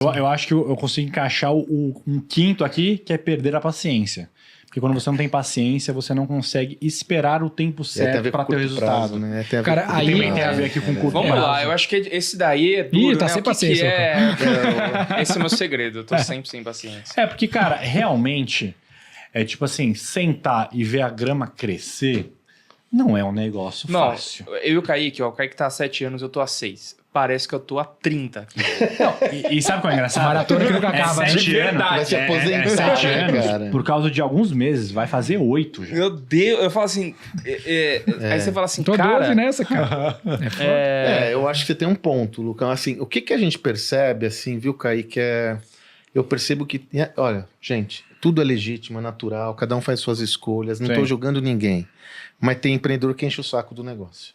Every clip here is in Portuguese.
Eu acho que eu consigo encaixar um quinto aqui, que é perder a paciência. Porque quando você não tem paciência, você não consegue esperar o tempo certo para ter o resultado. Prazo, né? Cara, aí também tem a ver aqui com curto prazo. Vamos lá, eu acho que esse daí é duro, tá né? sem paciência. Esse é o meu segredo, eu tô sempre sem paciência. É, porque, cara, realmente, é tipo assim, sentar e ver a grama crescer não é um negócio fácil. Eu e o Kaique, o Kaique tá há 7 anos, eu tô há 6. Parece que eu tô há 30 aqui. Não, e sabe qual é engraçado? Maratona que nunca acaba, 7 anos. Vai se aposentar, 7 anos, cara. por causa de alguns meses, vai fazer 8 já. Meu Deus, eu falo assim... Aí você fala assim, Tô cara... 12 nessa, cara. Eu acho que você tem um ponto, Lucão. Assim, o que a gente percebe, assim, viu, Kaique, eu percebo que... Olha, gente, tudo é legítimo, é natural, cada um faz suas escolhas, não tô julgando ninguém. Mas tem empreendedor que enche o saco do negócio.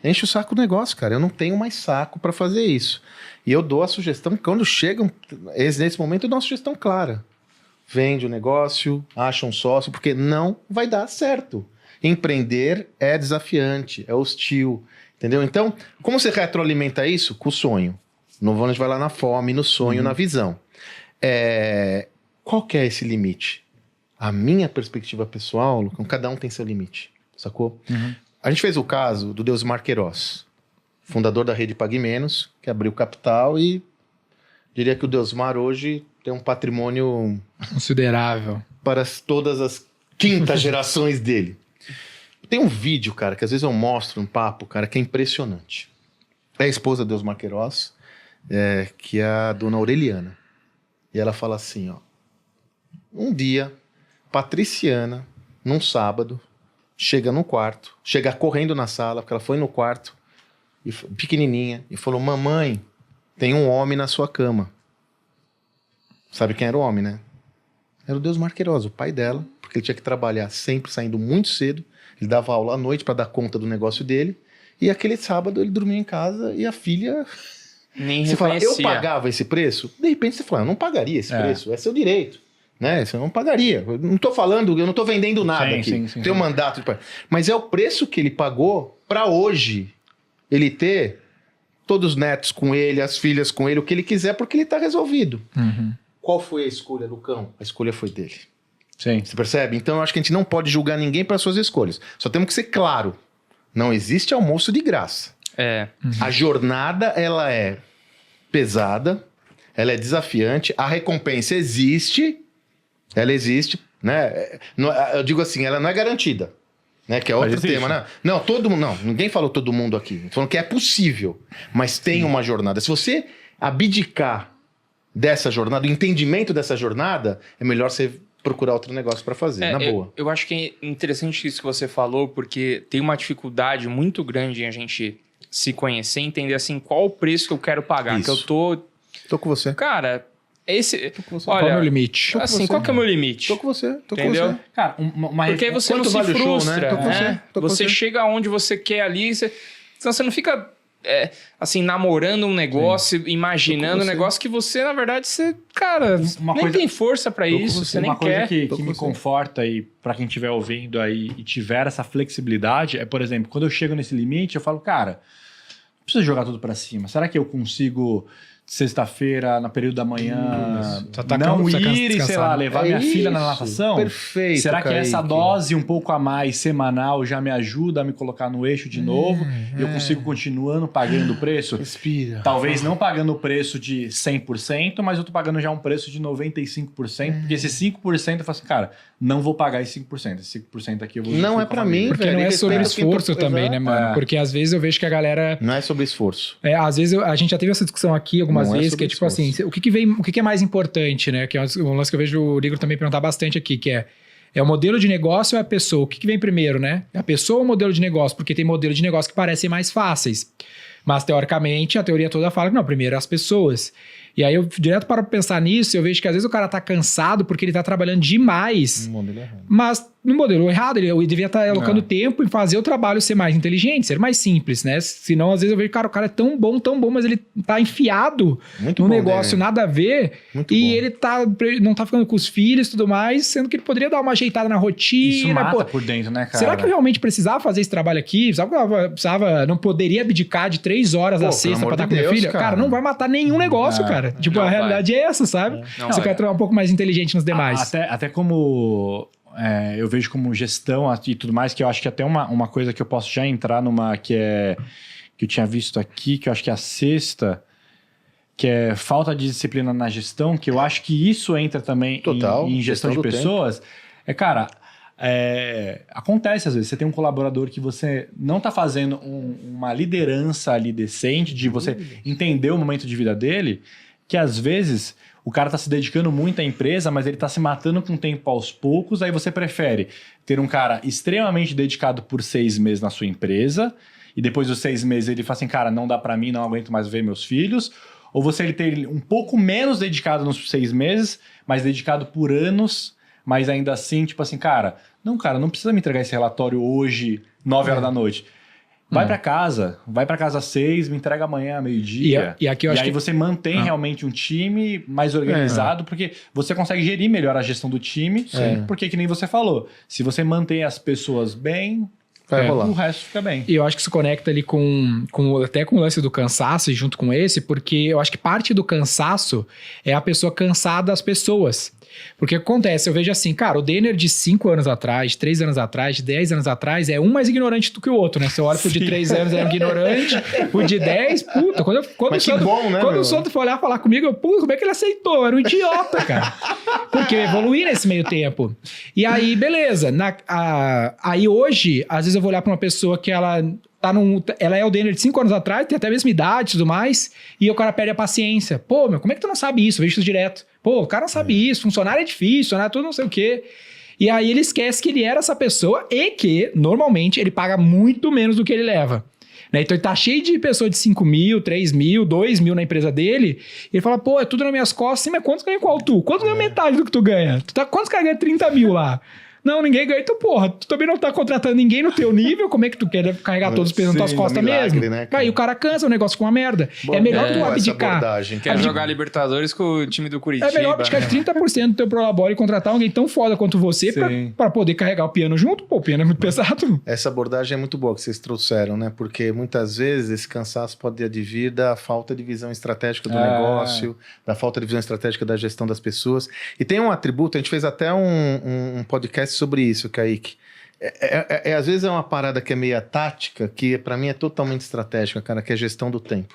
Enche o saco do negócio, cara. Eu não tenho mais saco para fazer isso. E eu dou a sugestão, quando chegam, nesse momento eu dou uma sugestão clara. Vende o negócio, acha um sócio, porque não vai dar certo. Empreender é desafiante, é hostil, entendeu? Então, como você retroalimenta isso? Com o sonho. No a gente vai lá na fome, no sonho, na visão. Qual que é esse limite? A minha perspectiva pessoal, Lucão, cada um tem seu limite, sacou? A gente fez o caso do Deusmar Queiroz, fundador da rede Pague Menos, que abriu capital e diria que o Deusmar hoje tem um patrimônio considerável para todas as quintas gerações dele. Tem um vídeo, cara, que às vezes eu mostro um papo, cara, que é impressionante. É a esposa do Deusmar Queiroz, que é a dona Aureliana. E ela fala assim, ó. Um dia, Patriciana, num sábado, chega no quarto, chega correndo na sala, porque ela foi no quarto, pequenininha, e falou, mamãe, tem um homem na sua cama. Sabe quem era o homem, né? Era o Deusmar Queiroz, o pai dela, porque ele tinha que trabalhar sempre saindo muito cedo, ele dava aula à noite para dar conta do negócio dele, e aquele sábado ele dormia em casa e a filha... Nem você fala, reconhecia. eu pagava esse preço? De repente você fala, eu não pagaria esse preço, é seu direito. Né? Você não pagaria. Eu não tô falando, eu não tô vendendo nada aqui. Tem um mandato. Mas é o preço que ele pagou para hoje ele ter todos os netos com ele, as filhas com ele, o que ele quiser, porque ele tá resolvido. Qual foi a escolha, Lucão? A escolha foi dele. Sim. Você percebe? Então eu acho que a gente não pode julgar ninguém para suas escolhas. Só temos que ser claro. Não existe almoço de graça. A jornada, ela é pesada, ela é desafiante, a recompensa existe, ela existe, né? Eu digo assim, ela não é garantida, né? Que é outro tema, né? Não, ninguém falou todo mundo aqui. Tô falando que é possível, mas tem uma jornada. Se você abdicar dessa jornada, o entendimento dessa jornada, é melhor você procurar outro negócio para fazer, na boa. Eu acho que é interessante isso que você falou, porque tem uma dificuldade muito grande em a gente se conhecer, entender assim, qual o preço que eu quero pagar. Isso. Que eu tô com você. Cara, esse... Olha, qual é o meu limite? Assim, qual que é o meu limite? Tô com você, entendeu? Com você. Cara, porque aí você não se vale frustra. o show, né? Tô com você. Você chega onde você quer ali, senão você não fica... assim, namorando um negócio, imaginando um negócio que você, na verdade, você, cara, nem tem força pra isso, você nem quer. Uma coisa que me conforta aí, pra quem estiver ouvindo aí e tiver essa flexibilidade, é, por exemplo, quando eu chego nesse limite, eu falo, cara, não preciso jogar tudo pra cima. Será que eu consigo, sexta-feira, no período da manhã, não ir e, sei lá, levar minha filha na natação? Perfeito. Será que essa dose um pouco a mais semanal já me ajuda a me colocar no eixo de novo? E eu consigo continuando pagando o preço? Respira. Talvez não pagando o preço de 100%, mas eu tô pagando já um preço de 95%, porque esse 5% eu falo assim, cara, não vou pagar esse 5%. Esse 5% aqui eu vou... Não é pra mim, porque não é sobre esforço também, né, mano? Porque às vezes eu vejo que a galera... Não é sobre esforço. Às vezes a gente já teve essa discussão aqui algumas vezes, que é tipo assim, o que é mais importante, né? Que é um lance que eu vejo o Ligro também perguntar bastante aqui, que é o modelo de negócio ou é a pessoa? O que vem primeiro, né? É a pessoa ou o modelo de negócio? Porque tem modelo de negócio que parecem mais fáceis. Mas, teoricamente, a teoria toda fala que não, primeiro as pessoas. E aí, eu direto para pensar nisso, eu vejo que às vezes o cara tá cansado porque ele tá trabalhando demais, mas no modelo errado. Ele devia estar alocando tempo em fazer o trabalho ser mais inteligente, ser mais simples, né? Senão, às vezes, eu vejo, cara, o cara é tão bom, mas ele tá enfiado num negócio nada a ver e ele não tá ficando com os filhos e tudo mais, sendo que ele poderia dar uma ajeitada na rotina. Isso mata por dentro, né, cara? Será que eu realmente precisava fazer esse trabalho aqui? Não poderia abdicar de 3 horas da sexta pra estar com minha filha? Cara, não vai matar nenhum negócio, cara. Tipo, a realidade é essa, sabe? Você quer tornar um pouco mais inteligente nos demais. Até como... eu vejo como gestão e tudo mais, que eu acho que até uma coisa que eu posso já entrar numa que eu tinha visto aqui, que eu acho que é a sexta, que é falta de disciplina na gestão, que eu acho que isso entra também em gestão de pessoas. Cara, acontece às vezes, você tem um colaborador que você não está fazendo uma liderança ali decente, de você entender o momento de vida dele, que às vezes o cara está se dedicando muito à empresa, mas ele está se matando com o tempo aos poucos, aí você prefere ter um cara extremamente dedicado por 6 meses na sua empresa, e depois dos 6 meses ele fala assim, cara, não dá para mim, não aguento mais ver meus filhos, ou você ter um pouco menos dedicado nos 6 meses, mas dedicado por anos, mas ainda assim, tipo assim, cara, não precisa me entregar esse relatório hoje, 9 horas da noite. Vai pra casa às 6, me entrega amanhã, meio-dia. E aqui eu acho aí você mantém realmente um time mais organizado, porque você consegue gerir melhor a gestão do time, porque que nem você falou, se você mantém as pessoas bem, vai rolar. O resto fica bem. E eu acho que isso conecta ali até com o lance do cansaço, e junto com esse, porque eu acho que parte do cansaço é a pessoa cansar das pessoas. Porque o que acontece? Eu vejo assim, cara, o Denner de 5 anos atrás, 3 anos atrás, de 10 anos atrás, é um mais ignorante do que o outro, né? Você olha pro de 3 anos é um ignorante, o de 10, puta, quando o Soto foi olhar e falar comigo, puta, como é que ele aceitou? Era um idiota, cara. Porque eu evoluí nesse meio tempo. E aí, beleza. Aí hoje, às vezes eu vou olhar pra uma pessoa que ela é o Denner de 5 anos atrás, tem até a mesma idade e tudo mais, e o cara perde a paciência. Pô, como é que tu não sabe isso? Eu vejo isso direto. Pô, o cara não sabe isso, funcionário é difícil, funcionário tudo não sei o quê. E aí ele esquece que ele era essa pessoa e que, normalmente, ele paga muito menos do que ele leva. Né? Então ele tá cheio de pessoas de 5 mil, 3 mil, 2 mil na empresa dele, e ele fala, pô, é tudo nas minhas costas, sim, mas quantos ganha qual tu? Quantos ganha metade do que tu ganha? Quantos caras ganham 30 mil lá? Não, ninguém ganha. Então, porra, tu também não tá contratando ninguém no teu nível, como é que tu quer carregar todos os pesos nas tuas costas mesmo? Né, aí o cara cansa, o negócio com uma merda. É melhor tu abdicar. Quer jogar Libertadores com o time do Curitiba. É melhor abdicar de 30% do teu prolabore e contratar alguém tão foda quanto você pra poder carregar o piano junto. Pô, o piano é muito pesado. Essa abordagem é muito boa que vocês trouxeram, né? Porque muitas vezes esse cansaço pode advir da falta de visão estratégica do negócio, da falta de visão estratégica da gestão das pessoas. E tem um atributo, a gente fez até um podcast sobre isso, Kaique. Às vezes é uma parada que é meio tática, que pra mim é totalmente estratégica, cara, que é gestão do tempo.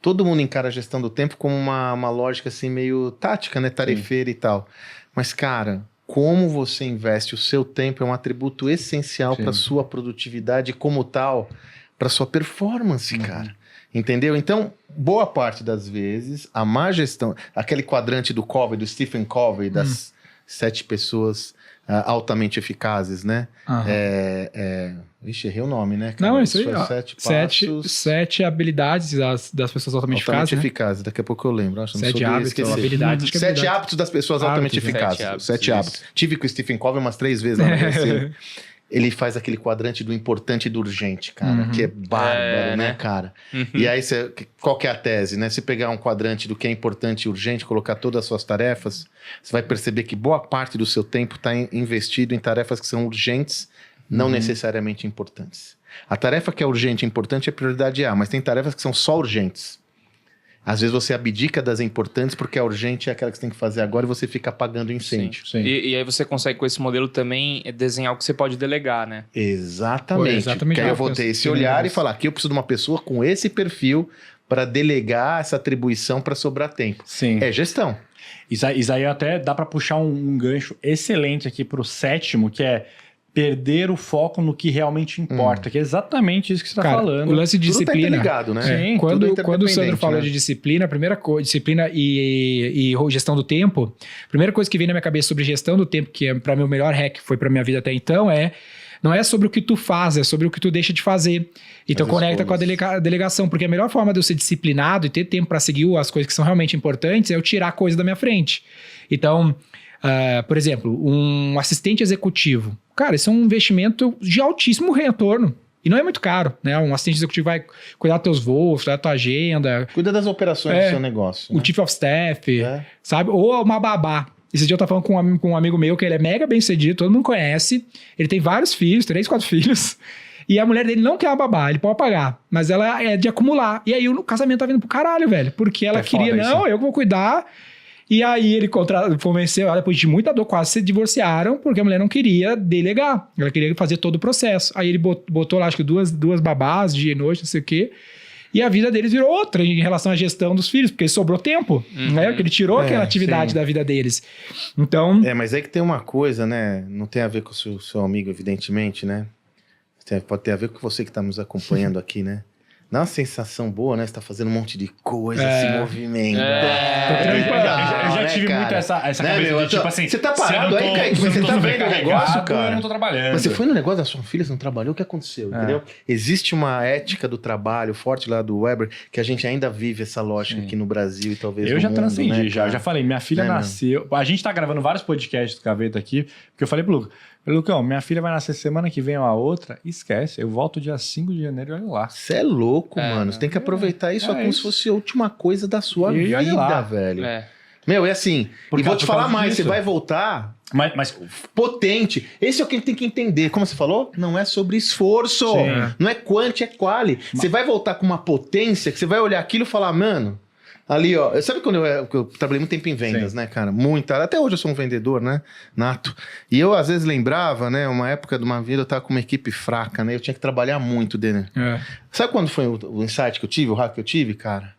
Todo mundo encara a gestão do tempo como uma lógica assim meio tática, né, tarefeira e tal. Mas, cara, como você investe o seu tempo é um atributo essencial para sua produtividade e, como tal, para sua performance, cara. Entendeu? Então, boa parte das vezes, a má gestão, aquele quadrante do Covey, do Stephen Covey, das 7 pessoas altamente eficazes, né? Vixe, errei o nome, né? Cara? Não, é isso aí. 7 passos. 7 habilidades das pessoas altamente eficazes. Daqui a pouco eu lembro. 7 hábitos, habilidades. 7 hábitos das pessoas altamente eficazes. 7 hábitos. Tive com o Stephen Covey umas 3 vezes lá na Brasil. Ele faz aquele quadrante do importante e do urgente, cara, que é bárbaro, né, cara? E aí, qual que é a tese, né? Se pegar um quadrante do que é importante e urgente, colocar todas as suas tarefas, você vai perceber que boa parte do seu tempo está investido em tarefas que são urgentes, não necessariamente importantes. A tarefa que é urgente e importante é prioridade A, mas tem tarefas que são só urgentes. Às vezes você abdica das importantes porque a urgente é aquela que você tem que fazer agora e você fica apagando incêndio. Sim. E aí você consegue com esse modelo também desenhar o que você pode delegar, né? Exatamente. Porque aí eu vou ter esse olhar e falar, aqui eu preciso de uma pessoa com esse perfil para delegar essa atribuição para sobrar tempo. Sim. É gestão. Isso aí até dá para puxar um gancho excelente aqui para o 7º, que é perder o foco no que realmente importa, que é exatamente isso que você está falando. O lance de disciplina. Tudo tá ligado, né? Sim, quando o Sandro falou de disciplina, a primeira coisa, disciplina e gestão do tempo, a primeira coisa que vem na minha cabeça sobre gestão do tempo, que é para mim o melhor hack foi para minha vida até então, não é sobre o que tu faz, é sobre o que tu deixa de fazer. Então conecta com a delegação, porque a melhor forma de eu ser disciplinado e ter tempo para seguir as coisas que são realmente importantes é eu tirar a coisa da minha frente. Então, por exemplo, um assistente executivo. Cara, isso é um investimento de altíssimo retorno. E não é muito caro, né? Um assistente executivo vai cuidar dos teus voos, cuidar da tua agenda. Cuida das operações do seu negócio. O Chief of Staff, sabe? Ou uma babá. Esse dia eu tava falando com um amigo meu que ele é mega bem sucedido, todo mundo conhece. Ele tem vários filhos, 3, 4 filhos. E a mulher dele não quer uma babá, ele pode pagar. Mas ela é de acumular. E aí o casamento tá vindo pro caralho, velho. Porque ela queria, não, eu vou cuidar. E aí ele convenceu ela, depois de muita dor, quase se divorciaram, porque a mulher não queria delegar. Ela queria fazer todo o processo. Aí ele botou lá, acho que duas babás, dia e noite, não sei o quê. E a vida deles virou outra em relação à gestão dos filhos, porque sobrou tempo, né? Porque ele tirou aquela atividade da vida deles. Então... mas é que tem uma coisa, né? Não tem a ver com o seu amigo, evidentemente, né? Pode ter a ver com você que está nos acompanhando aqui, né? Dá uma sensação boa, né? Você tá fazendo um monte de coisa, se movimenta. Eu já tive muito essa cabeça de tipo assim... Você tá parado aí, Kaique? Você tá vendo o negócio, cara? Eu não tô trabalhando. Mas você foi no negócio da sua filha, você não trabalhou? O que aconteceu, entendeu? Existe uma ética do trabalho forte lá do Weber, que a gente ainda vive essa lógica aqui no Brasil e talvez no mundo, já transcendi, né, já falei. Minha filha nasceu... A gente tá gravando vários podcasts do Gaveta aqui, porque eu falei pro Lucas, Lucão, minha filha vai nascer semana que vem ou a outra, esquece, eu volto dia 5 de janeiro e olha lá. Você é louco, mano. Você tem que aproveitar isso como se fosse a última coisa da sua vida, velho. Meu, é assim. E vou te falar mais, você vai voltar mas potente. Esse é o que a gente tem que entender. Como você falou, não é sobre esforço. Não é quanti, é quali. Você vai voltar com uma potência que você vai olhar aquilo e falar, mano... Ali, ó, sabe quando eu trabalhei muito tempo em vendas, né, cara? Até hoje eu sou um vendedor, né, nato. E eu, às vezes, lembrava, né, uma época de uma vida eu tava com uma equipe fraca, né? Eu tinha que trabalhar muito, Denner. Sabe quando foi o insight que eu tive, o hack que eu tive, cara?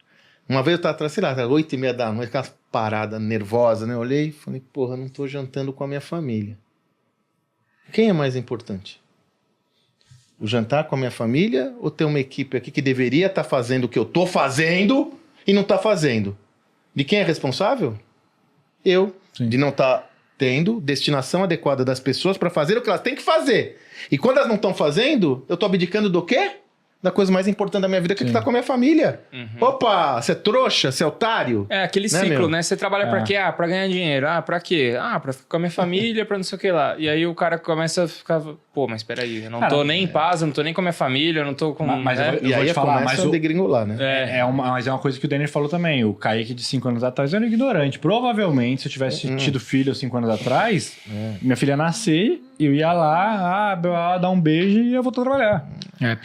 Uma vez eu tava atrás, sei lá, 8h30 da noite, aquela parada nervosa, né? Eu olhei e falei, porra, não tô jantando com a minha família. Quem é mais importante? O jantar com a minha família ou ter uma equipe aqui que deveria estar fazendo o que eu tô fazendo... E não tá fazendo. De quem é responsável? Eu. Sim. De não estar tendo destinação adequada das pessoas para fazer o que elas têm que fazer. E quando elas não estão fazendo, eu tô abdicando do quê? Da coisa mais importante da minha vida, que é estar com a minha família. Opa, você é trouxa? Você é otário? É aquele ciclo, né? Você trabalha pra quê? Pra ganhar dinheiro. Pra quê? Pra ficar com a minha família, pra não sei o que lá. E aí o cara começa a ficar... Pô, mas peraí, eu não tô nem em paz, eu não tô nem com a minha família, eu não tô com... Mas eu e vou aí te falar, mas o degringolar, né? Mas é uma coisa que o Denner falou também. O Kaique de 5 anos atrás era ignorante. Provavelmente, se eu tivesse tido filho 5 anos atrás, minha filha ia nascer, eu ia lá, dar um beijo e eu vou trabalhar.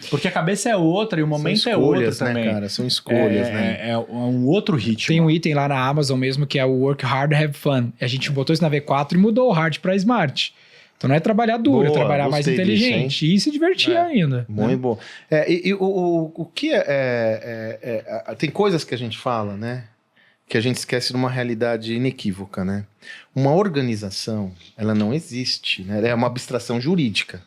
Porque a cabeça é outra e o momento é outro também. Né, cara? São escolhas, né? É um outro ritmo. Tem um item lá na Amazon mesmo que é o Work Hard, Have Fun. A gente botou isso na V4 e mudou o Hard para Smart. Então não é trabalhar duro, é trabalhar mais inteligente disso, e se divertir ainda. Muito bom. O que tem coisas que a gente fala, né? Que a gente esquece de uma realidade inequívoca, né? Uma organização, ela não existe, né? Ela é uma abstração jurídica.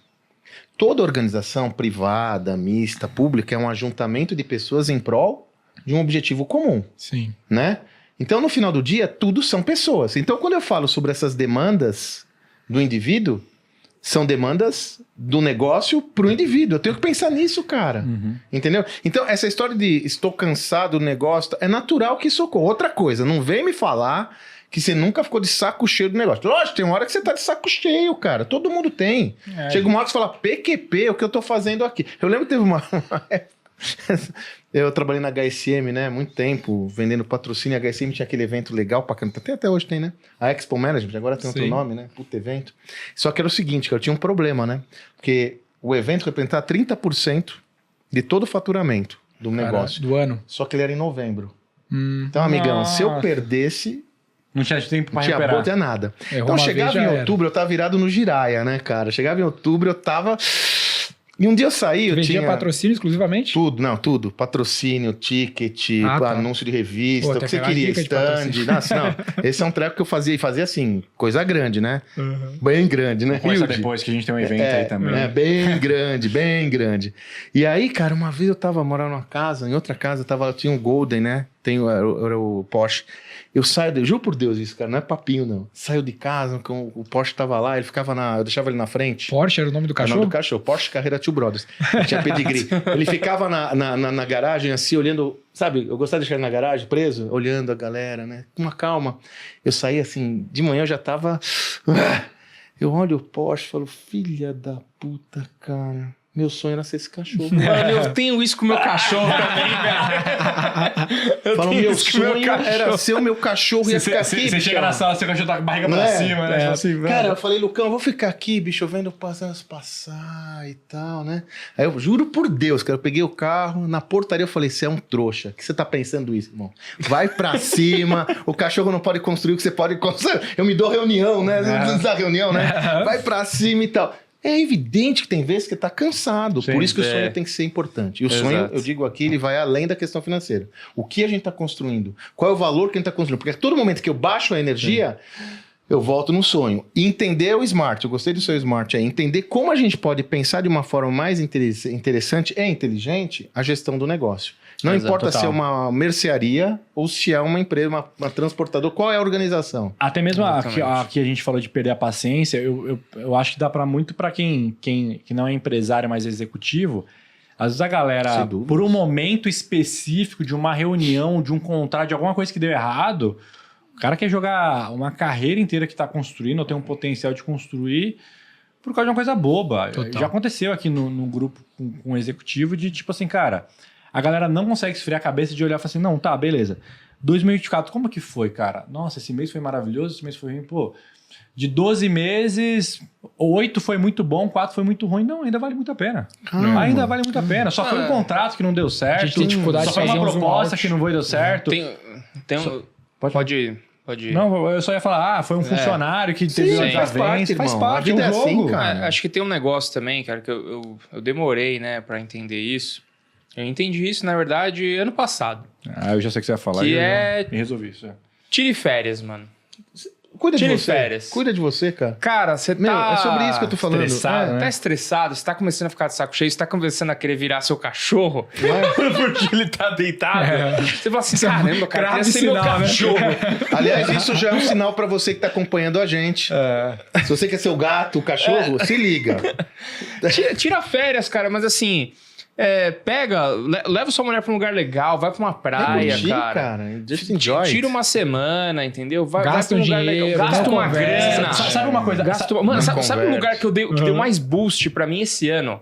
Toda organização privada, mista, pública, é um ajuntamento de pessoas em prol de um objetivo comum. Sim. Né? Então, no final do dia, tudo são pessoas. Então, quando eu falo sobre essas demandas do indivíduo, são demandas do negócio para o indivíduo. Eu tenho que pensar nisso, cara. Entendeu? Então, essa história de estou cansado do negócio, é natural que isso ocorra. Outra coisa, não vem me falar que você nunca ficou de saco cheio do negócio. Lógico, tem uma hora que você tá de saco cheio, cara. Todo mundo tem. Chega uma hora que você fala, PQP, o que eu tô fazendo aqui? Eu lembro que teve uma eu trabalhei na HSM, né? Muito tempo, vendendo patrocínio. A HSM tinha aquele evento legal pra caramba. Até hoje tem, né? A Expo Management, agora tem outro nome, né? Puta evento. Só que era o seguinte, cara, eu tinha um problema, né? Porque o evento representava 30% de todo o faturamento do negócio. Do ano. Só que ele era em novembro. Então, amigão, se eu perdesse... Não tinha tempo pra recuperar. Não tinha nada. Então, chegava em outubro, eu tava virado no Jiraya, né, cara? Chegava em outubro, eu tava... E um dia eu saí, eu tinha... patrocínio exclusivamente? Tudo. Patrocínio, ticket, anúncio de revista, o que você queria, stand. Não, esse é um treco que eu fazia assim, coisa grande, né? Bem grande, né? Conversa depois que a gente tem um evento aí também. Bem grande, bem grande. E aí, cara, uma vez eu tava morando numa casa, em outra casa, eu tinha um Golden, né? Era o Porsche. Eu saio, juro por Deus isso, cara, não é papinho não. Saio de casa, o Porsche tava lá, ele ficava eu deixava ele na frente. Porsche era o nome do cachorro? Era o nome do cachorro, Porsche Carrera Two Brothers. Tinha pedigree. Ele ficava na garagem assim, olhando, sabe, eu gostava de deixar ele na garagem, preso, olhando a galera, né, com uma calma. Eu saía assim, de manhã eu já tava... Eu olho o Porsche e falo, filha da puta, cara... Meu sonho era ser esse cachorro. Mano, eu tenho isso com o meu cachorro também, velho. Falo, meu sonho era ser o meu cachorro e ia ficar aqui. Você chega na sala, seu cachorro tá com a barriga pra cima, né? Assim, cara, eu falei, Lucão, eu vou ficar aqui, bicho, vendo os passar e tal, né? Aí eu juro por Deus, cara, eu peguei o carro, na portaria eu falei, você é um trouxa, o que você tá pensando isso, irmão? Vai pra cima, o cachorro não pode construir o que você pode construir. Eu me dou reunião, né? Não dá reunião, né? Vai pra cima e tal. É evidente que tem vezes que tá cansado. Sim, por isso que o sonho tem que ser importante. E o sonho, eu digo aqui, ele vai além da questão financeira. O que a gente tá construindo? Qual é o valor que a gente tá construindo? Porque a todo momento que eu baixo a energia, eu volto no sonho. E entender o smart. Eu gostei do seu smart aí. Entender como a gente pode pensar de uma forma mais interessante e inteligente a gestão do negócio. Não importa se é uma mercearia ou se é uma empresa, uma transportadora, qual é a organização? Até mesmo aqui a gente falou de perder a paciência, eu acho que dá para muito para quem não é empresário, mas executivo. Às vezes a galera, por um momento específico de uma reunião, de um contrato, de alguma coisa que deu errado, o cara quer jogar uma carreira inteira que está construindo, ou tem um potencial de construir, por causa de uma coisa boba. Total. Já aconteceu aqui no grupo com um executivo de tipo assim, cara... A galera não consegue esfriar a cabeça de olhar e falar assim, não, tá, beleza. 2024, como que foi, cara? Nossa, esse mês foi maravilhoso, esse mês foi ruim. Pô, de 12 meses, 8 foi muito bom, 4 foi muito ruim. Não, ainda vale muito a pena. Ainda vale muito a pena. Só foi um contrato que não deu certo. A gente tem dificuldade só foi uma proposta que não deu certo. Pode ir. Não, eu só ia falar, foi um funcionário que teve uma desavença. Faz parte, é um jogo. Assim, cara. Acho que tem um negócio também, cara, que eu demorei, né, pra entender isso. Eu entendi isso, na verdade, ano passado. Eu já sei o que você vai falar. Que me resolvi isso. Tire férias, mano. Cuida de você. Férias. Cuida de você, cara. Cara, você tá... É sobre isso que eu tô falando. Estressado, né? Tá estressado, você tá começando a ficar de saco cheio, você tá começando a querer virar seu cachorro, porque ele tá deitado. Você fala assim, caramba, cara, queria ser meu cachorro. Né? Aliás, isso já é um sinal pra você que tá acompanhando a gente. Se você quer ser o gato, o cachorro, se liga. Tira férias, cara, mas assim... leva sua mulher pra um lugar legal, vai pra uma praia, cara. Just enjoy. Tira uma semana, entendeu? Gasta um dinheiro, legal, gasta uma grana. Sabe uma coisa? Mano, sabe um lugar que deu mais boost pra mim esse ano?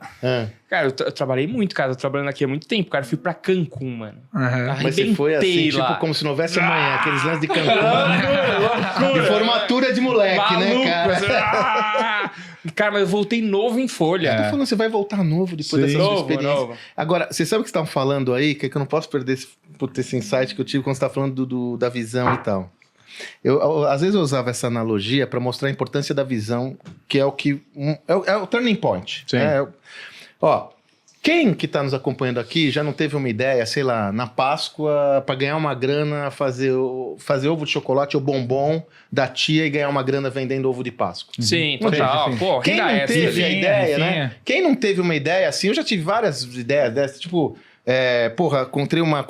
Cara, eu trabalhei muito, cara. Eu tô trabalhando aqui há muito tempo, cara. Eu fui pra Cancún, mano. Mas você foi assim, lá. tipo, como se não houvesse amanhã. Aqueles lances de Cancún. De formatura de moleque, maluco, né, cara? Cara, mas eu voltei novo em folha. Eu tô falando, você vai voltar novo depois dessa sua experiência. Novo. Agora, você sabe o que você estava falando aí? Que eu não posso perder esse insight que eu tive quando você estava falando da visão e tal. Às vezes eu usava essa analogia para mostrar a importância da visão, que é o que... É o turning point. Sim. Quem que está nos acompanhando aqui já não teve uma ideia, sei lá, na Páscoa, para ganhar uma grana, fazer ovo de chocolate ou bombom da tia e ganhar uma grana vendendo ovo de Páscoa? Sim, total. Pô, quem não teve a ideia, né? Quem não teve uma ideia assim, eu já tive várias ideias dessas, tipo... encontrei uma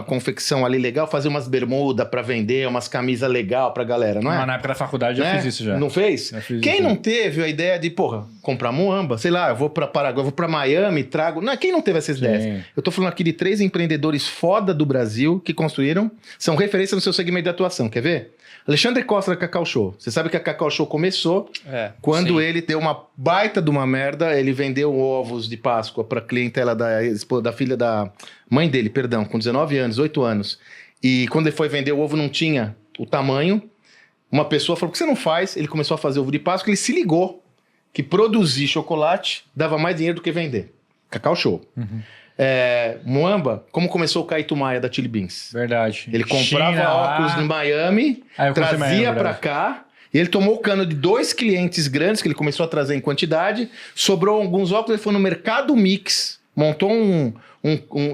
confecção ali legal, fazer umas bermudas pra vender, umas camisas legal pra galera, não é? Mas na época da faculdade eu já fiz isso já. Não fez? Quem não teve a ideia de, comprar muamba, sei lá, eu vou pra Paraguai, eu vou pra Miami, trago... Não, quem não teve essas ideias? Eu tô falando aqui de 3 empreendedores foda do Brasil que construíram, são referência no seu segmento de atuação, quer ver? Alexandre Costa da Cacau Show. Você sabe que a Cacau Show começou quando ele deu uma baita de uma merda, ele vendeu ovos de Páscoa pra clientela da filha da mãe dele, perdão, com 19 anos, 8 anos. E quando ele foi vender o ovo não tinha o tamanho. Uma pessoa falou, por que você não faz? Ele começou a fazer ovo de Páscoa, ele se ligou que produzir chocolate dava mais dinheiro do que vender. Cacau Show. Muamba, como começou o Caíto Maia da Chili Beans. Verdade. Ele comprava óculos em Miami, trazia pra cá, e ele tomou o cano de 2 clientes grandes, que ele começou a trazer em quantidade, sobrou alguns óculos, ele foi no Mercado Mix, montou um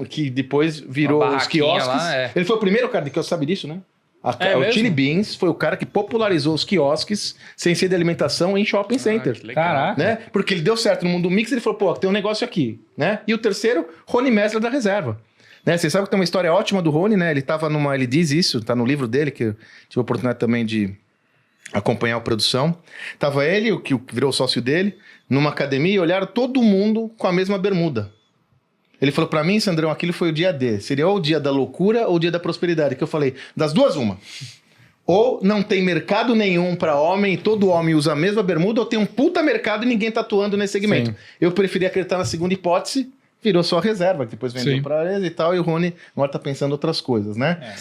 que depois virou os quiosques. Lá, Ele foi o primeiro cara de quiosque, sabe disso, né? O Chili Beans foi o cara que popularizou os quiosques sem ser de alimentação em shopping centers. Caraca. Né? Porque ele deu certo no mundo mix, ele falou, tem um negócio aqui, né? E o terceiro, Rony Messler da Reserva. Né? Você sabe que tem uma história ótima do Rony, né? Ele diz isso, tá no livro dele, que eu tive a oportunidade também de acompanhar a produção. Tava ele, o que virou sócio dele, numa academia e olharam todo mundo com a mesma bermuda. Ele falou pra mim, Sandrão, aquilo foi o dia D. Seria ou o dia da loucura ou o dia da prosperidade. Que eu falei, das duas, uma. Ou não tem mercado nenhum pra homem e todo homem usa a mesma bermuda, ou tem um puta mercado e ninguém tá atuando nesse segmento. Sim. Eu preferi acreditar na segunda hipótese, virou só reserva, que depois vendeu pra eles e tal, e o Rony agora tá pensando outras coisas, né?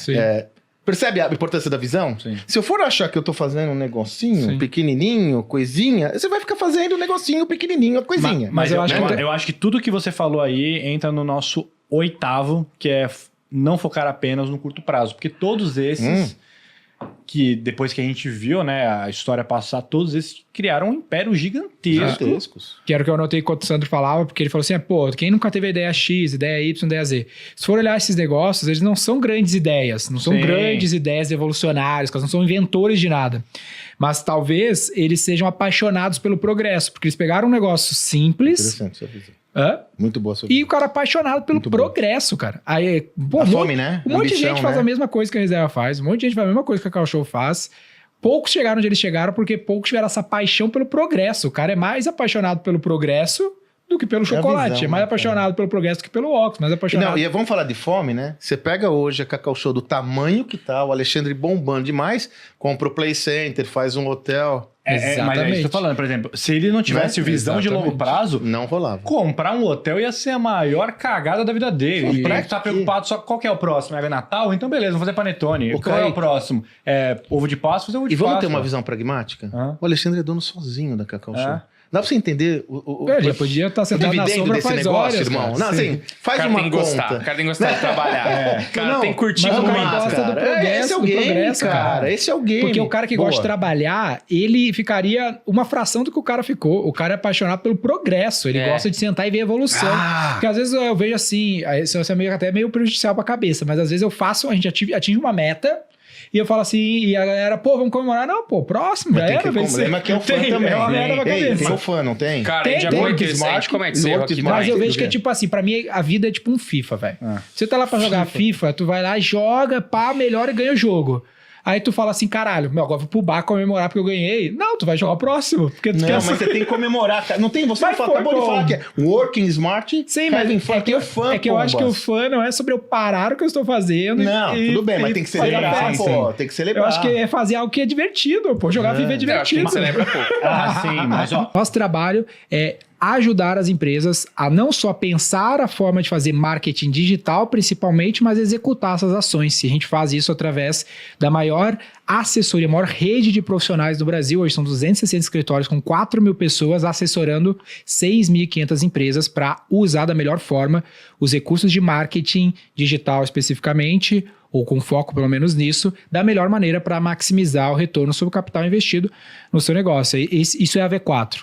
Percebe a importância da visão? Sim. Se eu for achar que eu tô fazendo um negocinho pequenininho, coisinha, você vai ficar fazendo um negocinho pequenininho, coisinha. Mas eu acho que tudo que você falou aí entra no nosso 8º, que é não focar apenas no curto prazo. Porque todos esses, que depois que a gente viu, né, a história passar, todos esses criaram um império gigantesco. Que era o que eu anotei quando o Sandro falava, porque ele falou assim, quem nunca teve a ideia X, ideia Y, ideia Z? Se for olhar esses negócios, eles não são grandes ideias, não são grandes ideias evolucionárias, eles não são inventores de nada. Mas talvez eles sejam apaixonados pelo progresso, porque eles pegaram um negócio simples... Interessante sua visão. Muito boa sua visão. E o cara apaixonado pelo progresso, cara. Aí, a fome, né? Um monte de gente faz a mesma coisa que a Reserva faz, um monte de gente faz a mesma coisa que a Cacau Show faz. Poucos chegaram onde eles chegaram porque poucos tiveram essa paixão pelo progresso. O cara é mais apaixonado pelo progresso do que pelo chocolate. Visão, é mais apaixonado pelo progresso do que pelo óculos. Mais apaixonado. Não, e vamos falar de fome, né? Você pega hoje a Cacau Show do tamanho que tá, o Alexandre bombando demais, compra o Play Center, faz um hotel. Mas é isso que eu tô falando, por exemplo, se ele não tivesse visão de longo prazo, não rolava. Comprar um hotel ia ser a maior cagada da vida dele. Ele tá preocupado só qual que é o próximo. É Natal? Então beleza, vamos fazer panetone. Qual é o próximo? Ovo de Páscoa, fazer ovo de Páscoa. E vamos ter uma visão pragmática? O Alexandre é dono sozinho da Cacau Show. Dá pra você entender já podia estar sentado na sombra desse negócio, irmão. Não, assim, faz uma conta. O cara tem que gostar de trabalhar. O cara tem que curtir o cara gosta do progresso, esse é o game, cara. Esse é o game. Porque o cara que gosta de trabalhar, ele ficaria uma fração do que o cara ficou. O cara é apaixonado pelo progresso. Ele gosta de sentar e ver a evolução. Porque às vezes eu vejo assim, isso é até meio prejudicial pra cabeça, mas às vezes a gente atinge uma meta. E eu falo assim, e a galera, vamos comemorar? Não, próximo, já era. Problema que é o fã também. É uma merda pra cabeça. Tem o fã, não tem? Cara, tem, como é que você erra aqui? Mas eu vejo que é tipo assim, pra mim a vida é tipo um FIFA, velho. Você tá lá pra jogar FIFA, tu vai lá, joga, melhora e ganha o jogo. Aí tu fala assim, caralho, agora eu vou pro bar comemorar porque eu ganhei. Não, tu vai jogar o próximo. Porque tu mas você tem que comemorar, cara. Não tem, você acabou de falar que é working smart, having fun. Tem o fã, é que eu acho que o fã não é sobre eu parar o que eu estou fazendo. Não, tudo bem, mas tem que celebrar, pô. Tem que celebrar. Eu acho que é fazer algo que é divertido, pô. Jogar FIFA é divertido. Eu acho que celebra pouco. Sim, mas ó. Nosso trabalho é ajudar as empresas a não só pensar a forma de fazer marketing digital, principalmente, mas executar essas ações. E a gente faz isso através da maior assessoria, a maior rede de profissionais do Brasil. Hoje são 260 escritórios com 4 mil pessoas assessorando 6.500 empresas para usar da melhor forma os recursos de marketing digital especificamente, ou com foco pelo menos nisso, da melhor maneira para maximizar o retorno sobre o capital investido no seu negócio. Isso é a V4.